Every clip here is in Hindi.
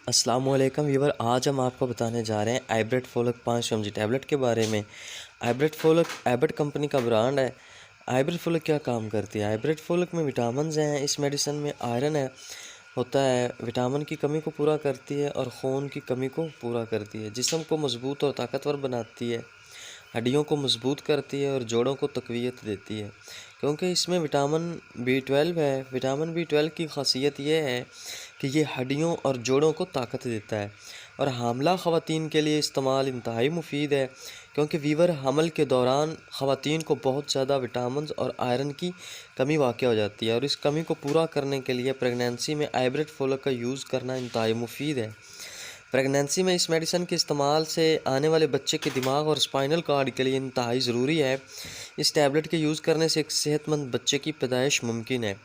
अस्सलामुअलैकुम व्यूवर, आज हम आपको बताने जा रहे हैं आइब्रेट फोलक 500 mg टैबलेट के बारे में। आइब्रेट फोलक एबट कंपनी का ब्रांड है। आइब्रेट फोलक क्या काम करती है? आइब्रेट फोलक में विटामिन हैं, इस मेडिसिन में आयरन होता है, विटामिन की कमी को पूरा करती है और खून की कमी को पूरा करती है, जिस्म को मजबूत और ताकतवर बनाती है, हड्डियों को मजबूत करती है और जोड़ों को तक़वियत देती है। क्योंकि इसमें विटामिन B12 है। विटामिन B12 की खासियत यह है कि ये हड्डियों और जोड़ों को ताकत देता है और हामला ख़वातीन के लिए इस्तेमाल इंतहाई मुफीद है, क्योंकि वीवर हमल के दौरान ख़वातीन को बहुत ज़्यादा विटामिन और आयरन की कमी वाक़ हो जाती है और इस कमी को पूरा करने के लिए प्रेगनेंसी में आइब्रेट फोलक का यूज़ करना इंतहाई मुफीद है। प्रेगनेंसी में इस मेडिसिन के इस्तेमाल से आने वाले बच्चे के दिमाग और स्पाइनल कॉर्ड के लिए इंतहाई ज़रूरी है। इस टैबलेट के यूज़ करने से एक सेहतमंद बच्चे की पैदाइश मुमकिन है।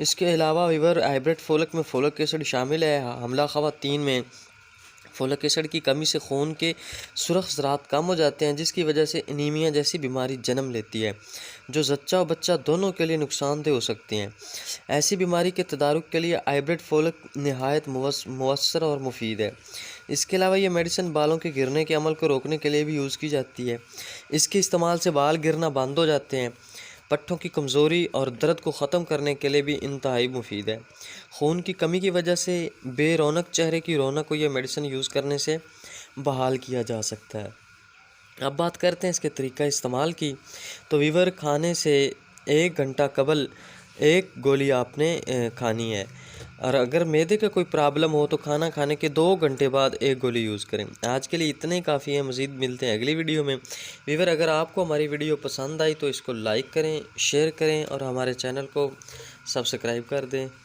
इसके अलावा वीवर आइब्रेट फोलक में फोलिक एसिड शामिल है। हमला ख़वातीन में फोलिक एसिड की कमी से खून के सुरख ज़रात कम हो जाते हैं, जिसकी वजह से एनीमिया जैसी बीमारी जन्म लेती है, जो जच्चा और बच्चा दोनों के लिए नुकसानदेह हो सकती हैं। ऐसी बीमारी के तदारुक के लिए आइब्रेट फोलक नहायत मुअस्सर और मुफीद है। इसके अलावा ये मेडिसिन बालों के गिरने के अमल को रोकने के लिए भी यूज़ की जाती है। इसके इस्तेमाल से बाल गिरना बंद हो जाते हैं। पट्टों की कमज़ोरी और दर्द को ख़त्म करने के लिए भी इंतहाई मुफीद है। खून की कमी की वजह से बेरौनक चेहरे की रौनक को यह मेडिसिन यूज़ करने से बहाल किया जा सकता है। अब बात करते हैं इसके तरीका इस्तेमाल की। तो वीवर खाने से 1 घंटा कबल एक गोली आपने खानी है, और अगर मैदे का कोई प्रॉब्लम हो तो खाना खाने के 2 घंटे बाद एक गोली यूज़ करें। आज के लिए इतने ही काफ़ी है, मज़ीद मिलते हैं अगली वीडियो में। वीवर, अगर आपको हमारी वीडियो पसंद आई तो इसको लाइक करें, शेयर करें और हमारे चैनल को सब्सक्राइब कर दें।